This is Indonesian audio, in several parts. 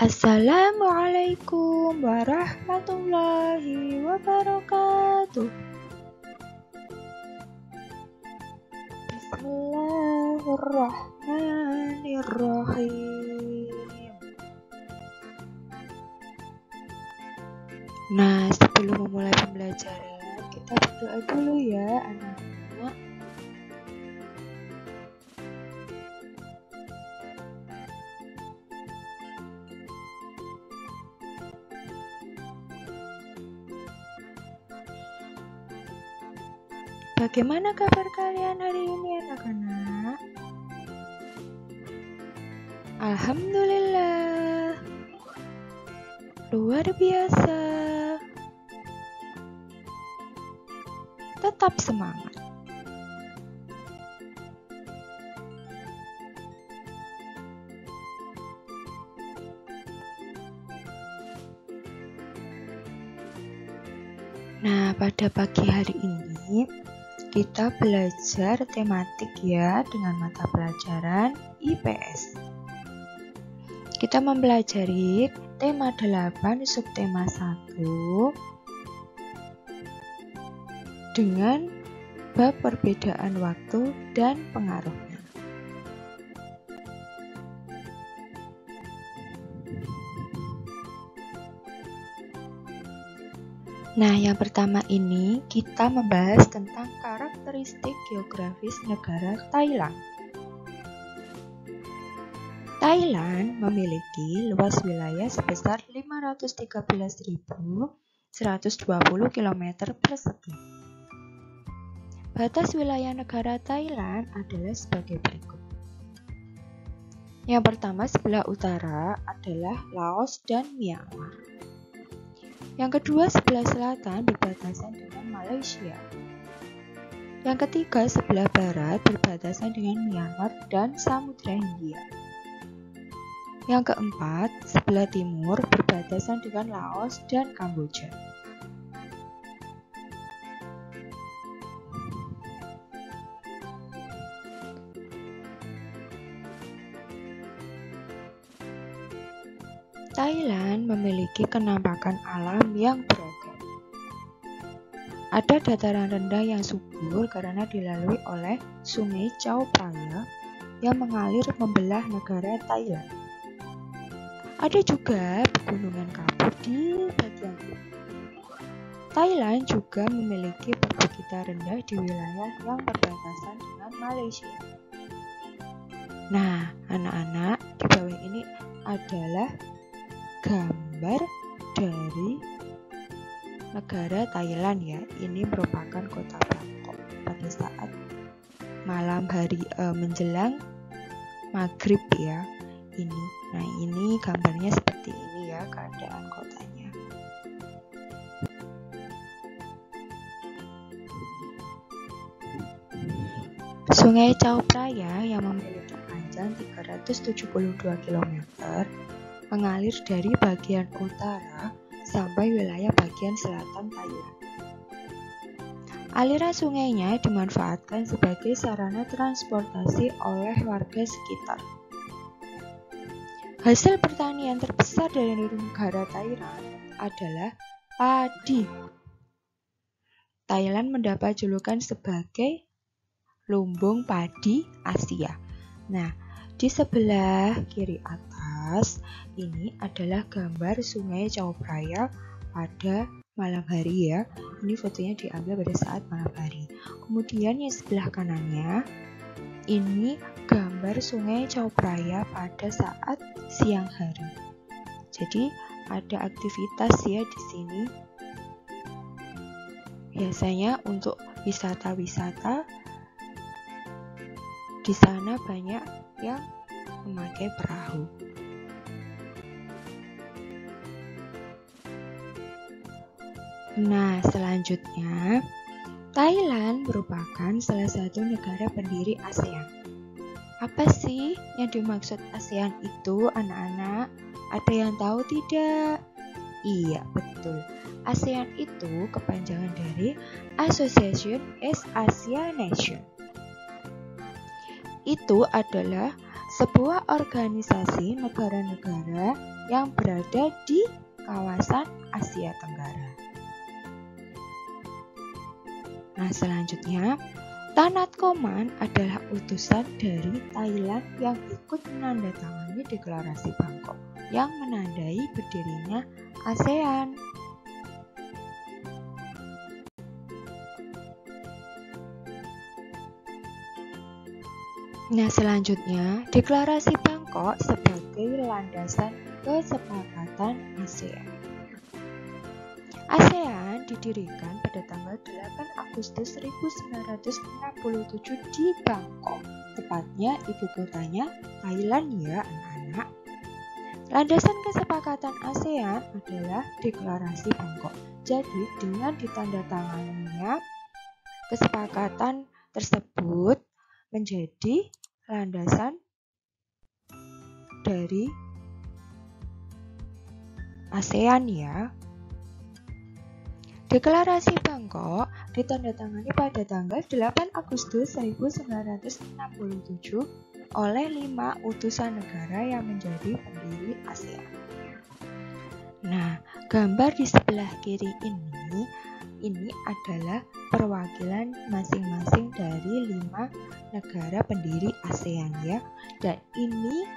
Assalamualaikum warahmatullahi wabarakatuh. Bismillahirrahmanirrahim. Nah, sebelum memulai pembelajaran, kita berdoa dulu ya, anak-anak. Bagaimana kabar kalian hari ini, anak-anak? Alhamdulillah, luar biasa. Tetap semangat. Nah, pada pagi hari ini kita belajar tematik ya dengan mata pelajaran IPS. Kita mempelajari tema 8 subtema 1 dengan bab perbedaan waktu dan pengaruhnya. Nah, yang pertama ini kita membahas tentang karakteristik geografis negara Thailand. Thailand memiliki luas wilayah sebesar 513.120 km persegi. Batas wilayah negara Thailand adalah sebagai berikut. Yang pertama, sebelah utara adalah Laos dan Myanmar. Yang kedua, sebelah selatan berbatasan dengan Malaysia. Yang ketiga, sebelah barat berbatasan dengan Myanmar dan Samudra Hindia. Yang keempat, sebelah timur berbatasan dengan Laos dan Kamboja. Thailand memiliki kenampakan alam yang beragam. Ada dataran rendah yang subur karena dilalui oleh Sungai Chao Phraya yang mengalir membelah negara Thailand. Ada juga pegunungan kapur di bagian timur. Thailand juga memiliki perbukitan rendah di wilayah yang berbatasan dengan Malaysia. Nah, anak-anak, di bawah ini adalah gambar dari negara Thailand ya. Ini merupakan kota Bangkok pada saat malam hari menjelang maghrib ya. Nah ini gambarnya seperti ini ya keadaan kotanya. Sungai Chao Phraya yang memiliki panjang 372 km mengalir dari bagian utara sampai wilayah bagian selatan Thailand. Aliran sungainya dimanfaatkan sebagai sarana transportasi oleh warga sekitar. Hasil pertanian terbesar dari negara Thailand adalah padi. Thailand mendapat julukan sebagai lumbung padi Asia. Nah, di sebelah kiri atas ini adalah gambar Sungai Chao Phraya pada malam hari ya. Ini fotonya diambil pada saat malam hari. Kemudian yang sebelah kanannya ini gambar Sungai Chao Phraya pada saat siang hari. Jadi ada aktivitas ya di sini. Biasanya untuk wisata-wisata di sana banyak yang memakai perahu. Nah, selanjutnya Thailand merupakan salah satu negara pendiri ASEAN. Apa sih yang dimaksud ASEAN itu, anak-anak? Ada yang tahu tidak? Iya, betul. ASEAN itu kepanjangan dari Association East Asia Nation. Itu adalah sebuah organisasi negara-negara yang berada di kawasan Asia Tenggara. Nah, selanjutnya, Tanat Koman adalah utusan dari Thailand yang ikut menandatangani deklarasi Bangkok yang menandai berdirinya ASEAN. Nah, selanjutnya, deklarasi Bangkok sebagai landasan kesepakatan ASEAN. ASEAN didirikan pada tanggal 8 Agustus 1967 di Bangkok, tepatnya ibu kotanya Thailand ya anak-anak. Landasan kesepakatan ASEAN adalah deklarasi Bangkok. Jadi dengan ditandatanganinya kesepakatan tersebut menjadi landasan dari ASEAN ya. Deklarasi Bangkok ditandatangani pada tanggal 8 Agustus 1967 oleh 5 utusan negara yang menjadi pendiri ASEAN. Nah, gambar di sebelah kiri ini adalah perwakilan masing-masing dari 5 negara pendiri ASEAN ya. Dan ini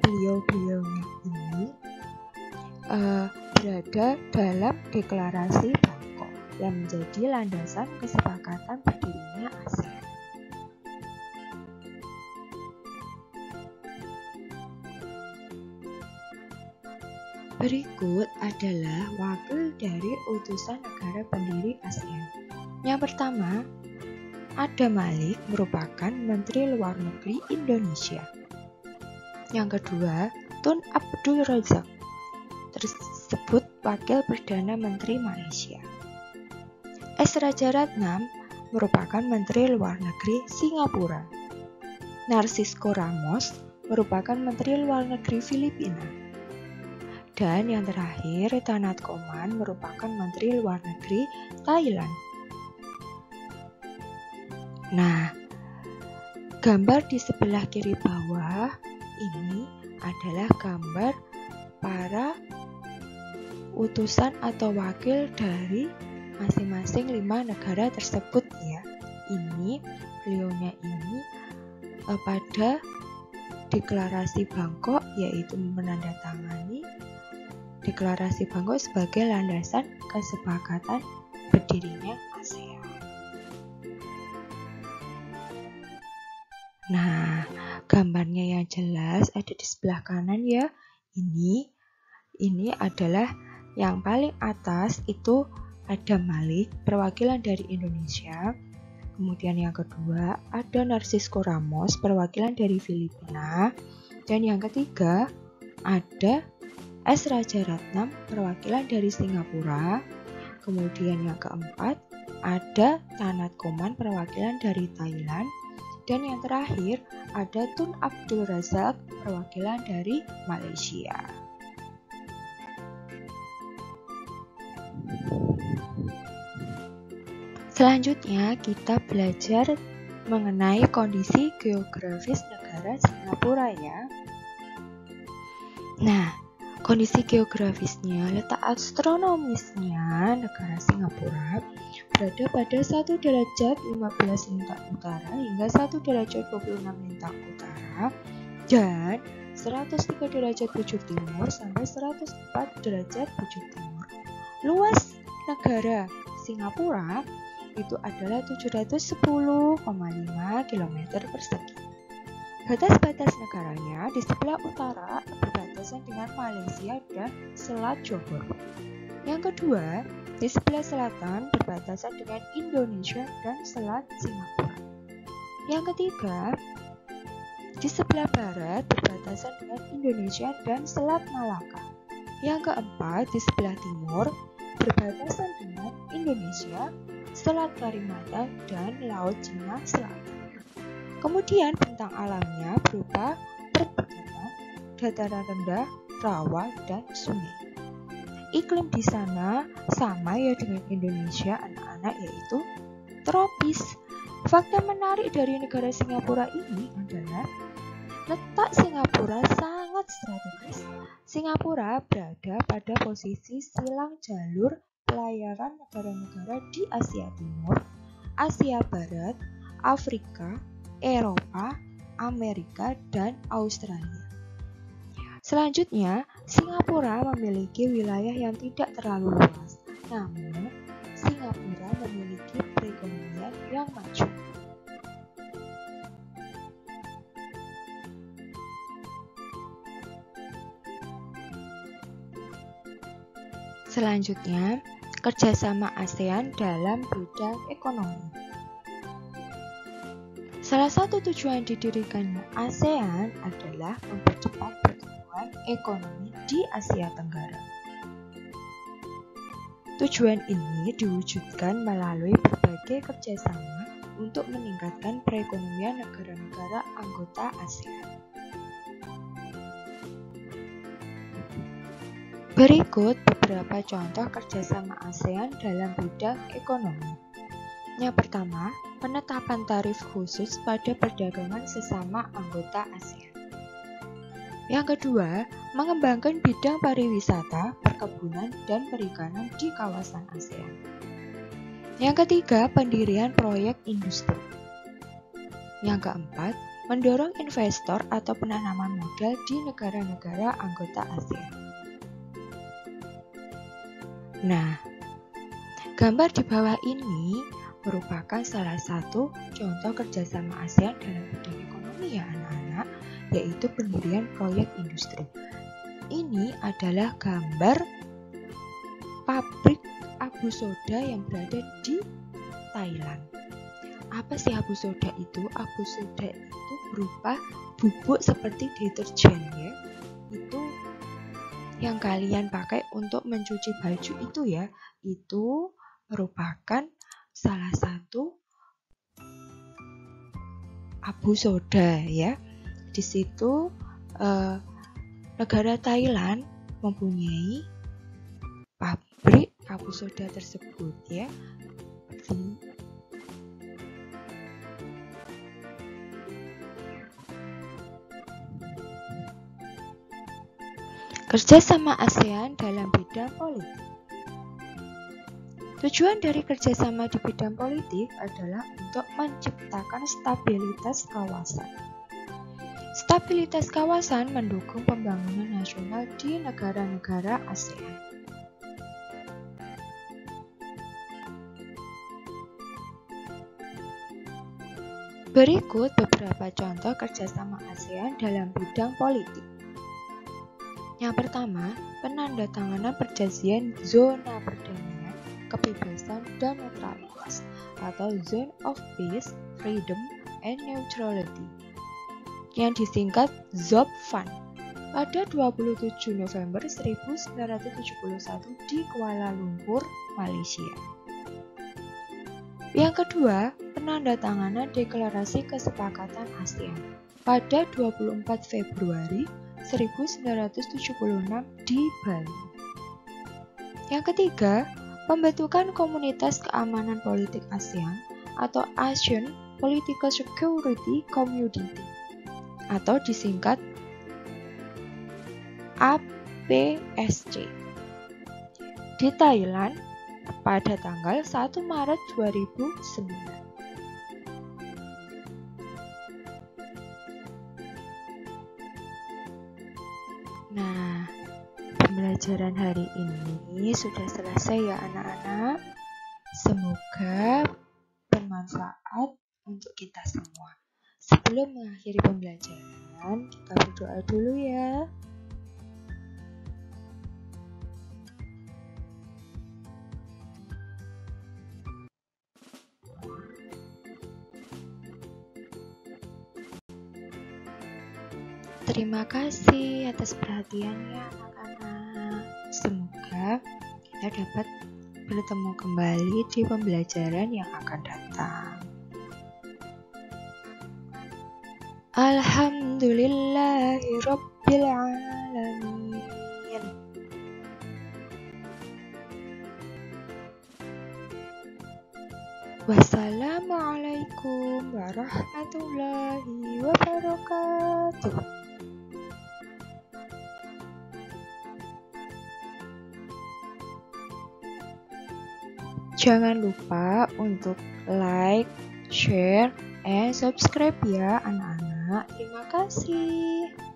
beliau-beliaunya ini berada dalam deklarasi Bangkok yang menjadi landasan kesepakatan berdirinya ASEAN. Berikut adalah wakil dari utusan negara pendiri ASEAN. Yang pertama, Adam Malik merupakan Menteri Luar Negeri Indonesia. Yang kedua, Tun Abdul Razak tersebut Wakil Perdana Menteri Malaysia. S. Rajaratnam merupakan Menteri Luar Negeri Singapura. Narcisco Ramos merupakan Menteri Luar Negeri Filipina. Dan yang terakhir, Tanat Koman merupakan Menteri Luar Negeri Thailand. Nah, gambar di sebelah kiri bawah ini adalah gambar para utusan atau wakil dari masing-masing 5 negara tersebut ya. Ini beliaunya ini pada deklarasi Bangkok, yaitu menandatangani deklarasi Bangkok sebagai landasan kesepakatan berdirinya ASEAN. Nah, gambarnya yang jelas ada di sebelah kanan ya. Ini adalah yang paling atas itu Adam Malik, perwakilan dari Indonesia. Kemudian yang kedua ada Narcisco Ramos, perwakilan dari Filipina. Dan yang ketiga ada S. Rajaratnam, perwakilan dari Singapura. Kemudian yang keempat ada Tanat Koman, perwakilan dari Thailand. Dan yang terakhir ada Tun Abdul Razak, perwakilan dari Malaysia. Selanjutnya kita belajar mengenai kondisi geografis negara Singapura ya. Nah, kondisi geografisnya, letak astronomisnya negara Singapura berada pada 1 derajat 15 lintang utara hingga 1 derajat 26 lintang utara dan 103 derajat bujur timur sampai 104 derajat bujur timur. Luas negara Singapura itu adalah 710,5 km persegi. Batas-batas negaranya di sebelah utara berbatasan dengan Malaysia dan Selat Johor. Yang kedua, di sebelah selatan berbatasan dengan Indonesia dan Selat Singapura. Yang ketiga, di sebelah barat berbatasan dengan Indonesia dan Selat Malaka. Yang keempat, di sebelah timur berbatasan dengan Indonesia, Selat Kalimantan, dan Laut Cina Selatan. Kemudian bentang alamnya berupa perbukitan, dataran rendah, rawa, dan sungai. Iklim di sana sama ya dengan Indonesia anak-anak, yaitu tropis. Fakta menarik dari negara Singapura ini adalah Letak Singapura sangat strategis. Singapura berada pada posisi silang jalur pelayaran negara-negara di Asia Timur, Asia Barat, Afrika, Eropa, Amerika, dan Australia. Selanjutnya, Singapura memiliki wilayah yang tidak terlalu luas, namun Singapura memiliki perekonomian yang maju. Selanjutnya, kerjasama ASEAN dalam bidang ekonomi. Salah satu tujuan didirikannya ASEAN adalah mempercepat pertumbuhan ekonomi di Asia Tenggara. Tujuan ini diwujudkan melalui berbagai kerjasama untuk meningkatkan perekonomian negara-negara anggota ASEAN. Berikut beberapa contoh kerjasama ASEAN dalam bidang ekonomi. Yang pertama, penetapan tarif khusus pada perdagangan sesama anggota ASEAN. Yang kedua, mengembangkan bidang pariwisata, perkebunan, dan perikanan di kawasan ASEAN. Yang ketiga, pendirian proyek industri. Yang keempat, mendorong investor atau penanaman modal di negara-negara anggota ASEAN. Nah, gambar di bawah ini merupakan salah satu contoh kerjasama ASEAN dalam bidang ekonomi ya anak-anak, yaitu pendirian proyek industri. Ini adalah gambar pabrik abu soda yang berada di Thailand. Apa sih abu soda itu? Abu soda itu berupa bubuk seperti deterjen ya. Itu yang kalian pakai untuk mencuci baju itu ya, itu merupakan salah satu abu soda ya. Di situ negara Thailand mempunyai pabrik abu soda tersebut ya. Kerjasama ASEAN dalam bidang politik. Tujuan dari kerjasama di bidang politik adalah untuk menciptakan stabilitas kawasan. Stabilitas kawasan mendukung pembangunan nasional di negara-negara ASEAN. Berikut beberapa contoh kerjasama ASEAN dalam bidang politik. Yang pertama, penandatanganan perjanjian zona perdamaian, kebebasan, dan netralitas atau Zone of Peace, Freedom, and Neutrality yang disingkat ZOPFAN pada 27 November 1971 di Kuala Lumpur, Malaysia. Yang kedua, penandatanganan Deklarasi Kesepakatan ASEAN pada 24 Februari 1976 di Bali. Yang ketiga, pembentukan Komunitas Keamanan Politik ASEAN atau ASEAN Political Security Community atau disingkat APSC di Thailand pada tanggal 1 Maret 2009. Nah, pembelajaran hari ini sudah selesai ya anak-anak. Semoga bermanfaat untuk kita semua. Sebelum mengakhiri pembelajaran, kita berdoa dulu ya. Terima kasih atas perhatiannya anak-anak. Semoga kita dapat bertemu kembali di pembelajaran yang akan datang. Alhamdulillahirabbil alamin. Wassalamualaikum warahmatullahi wabarakatuh. Jangan lupa untuk like, share, and subscribe ya anak-anak. Terima kasih.